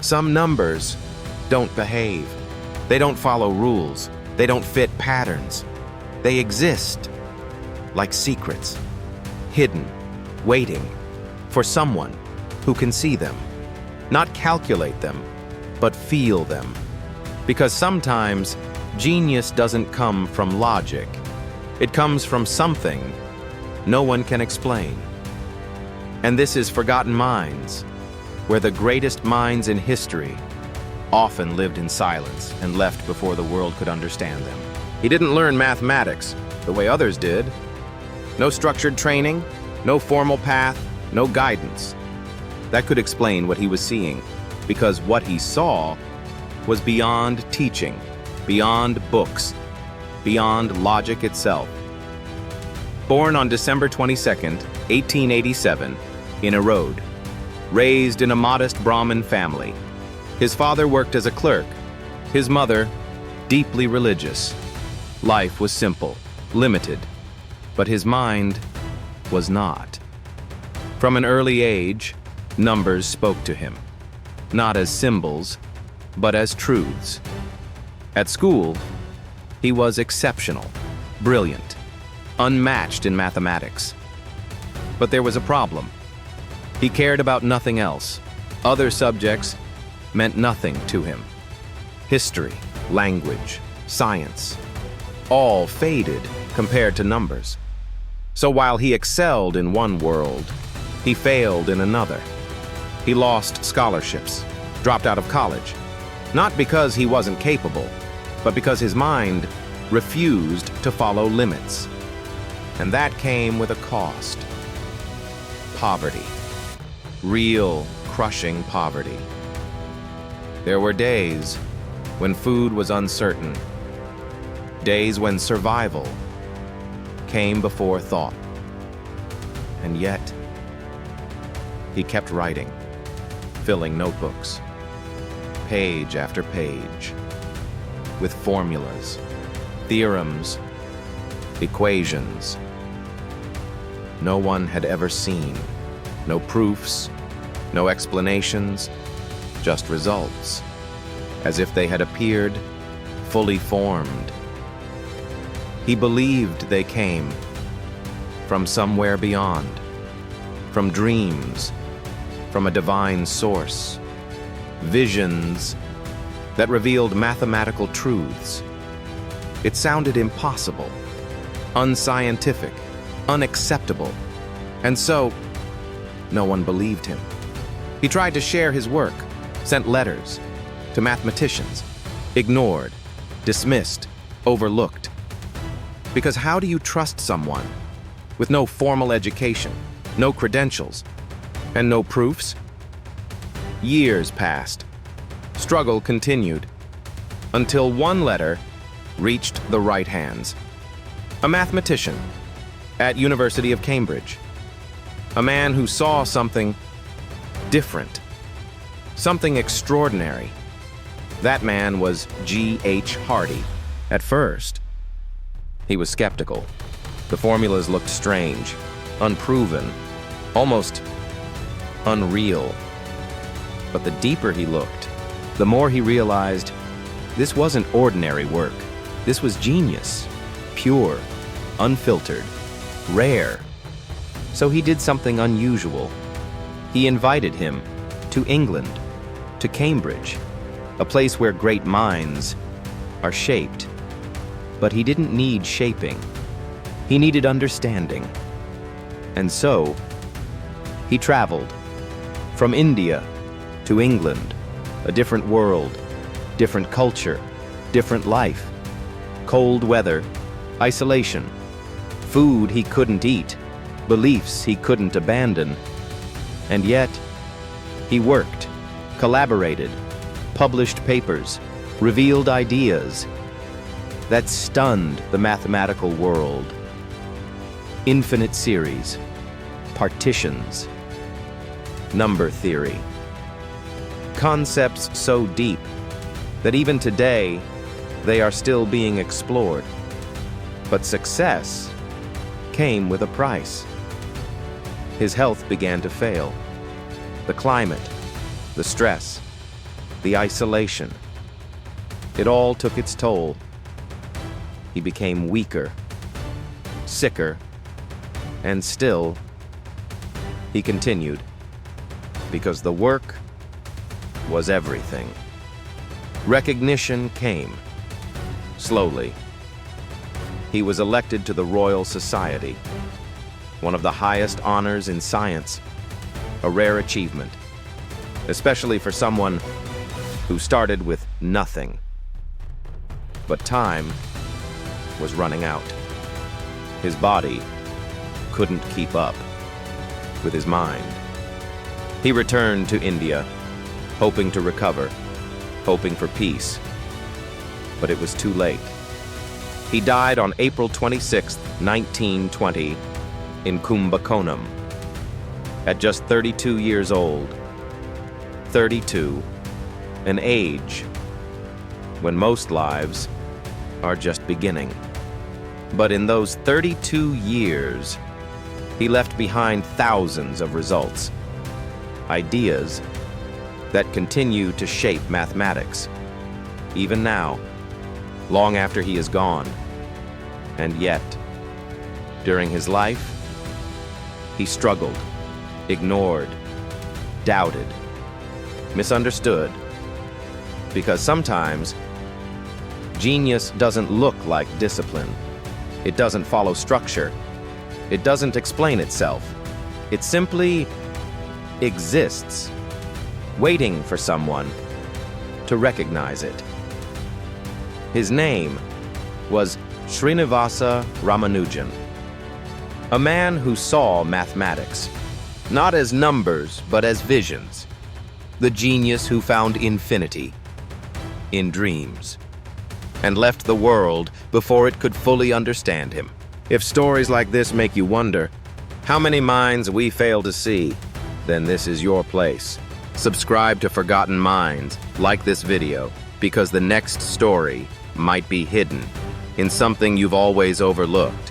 Some numbers don't behave. They don't follow rules. They don't fit patterns. They exist like secrets, hidden, waiting for someone who can see them. Not calculate them, but feel them. Because sometimes genius doesn't come from logic. It comes from something no one can explain. And this is Forgotten Minds, where the greatest minds in history often lived in silence and left before the world could understand them. He didn't learn mathematics the way others did. No structured training, no formal path, no guidance. That could explain what he was seeing, because what he saw was beyond teaching, beyond books, beyond logic itself. Born on December 22nd, 1887, in Erode, raised in a modest Brahmin family. His father worked as a clerk, his mother deeply religious. Life was simple, limited, but his mind was not. From an early age, numbers spoke to him, not as symbols, but as truths. At school, he was exceptional, brilliant, unmatched in mathematics. But there was a problem. He cared about nothing else. Other subjects meant nothing to him. History, language, science, all faded compared to numbers. So while he excelled in one world, he failed in another. He lost scholarships, dropped out of college, not because he wasn't capable, but because his mind refused to follow limits. And that came with a cost. Poverty. Real, crushing poverty. There were days when food was uncertain, days when survival came before thought. And yet, he kept writing, filling notebooks, page after page, with formulas, theorems, equations no one had ever seen. No proofs, no explanations, just results, as if they had appeared fully formed. He believed they came from somewhere beyond, from dreams, from a divine source, visions that revealed mathematical truths. It sounded impossible, unscientific, unacceptable, and so no one believed him. He tried to share his work, sent letters to mathematicians, ignored, dismissed, overlooked. Because how do you trust someone with no formal education, no credentials, and no proofs? Years passed. Struggle continued, until one letter reached the right hands. A mathematician at University of Cambridge. A man who saw something different, something extraordinary. That man was G.H. Hardy. At first, he was skeptical. The formulas looked strange, unproven, almost unreal. But the deeper he looked, the more he realized this wasn't ordinary work. This was genius, pure, unfiltered, rare. So he did something unusual. He invited him to England, to Cambridge, a place where great minds are shaped. But he didn't need shaping. He needed understanding. And so, he traveled from India to England, a different world, different culture, different life, cold weather, isolation, food he couldn't eat, beliefs he couldn't abandon. And yet, he worked, collaborated, published papers, revealed ideas that stunned the mathematical world. Infinite series, partitions, number theory. Concepts so deep that even today they are still being explored. But success came with a price. His health began to fail. The climate, the stress, the isolation. It all took its toll. He became weaker, sicker, and still, he continued, because the work was everything. Recognition came, slowly. He was elected to the Royal Society, one of the highest honors in science, a rare achievement, especially for someone who started with nothing. But time was running out. His body couldn't keep up with his mind. He returned to India, hoping to recover, hoping for peace. But it was too late. He died on April 26, 1920, in Kumbakonam, at just 32 years old. 32, an age when most lives are just beginning. But in those 32 years, he left behind thousands of results, ideas that continue to shape mathematics, even now, long after he is gone. And yet, during his life, he struggled, ignored, doubted, misunderstood, because sometimes genius doesn't look like discipline. It doesn't follow structure. It doesn't explain itself. It simply exists, waiting for someone to recognize it. His name was Srinivasa Ramanujan, a man who saw mathematics, not as numbers, but as visions. The genius who found infinity in dreams, and left the world before it could fully understand him. If stories like this make you wonder how many minds we fail to see, then this is your place. Subscribe to Forgotten Minds, like this video, because the next story might be hidden in something you've always overlooked.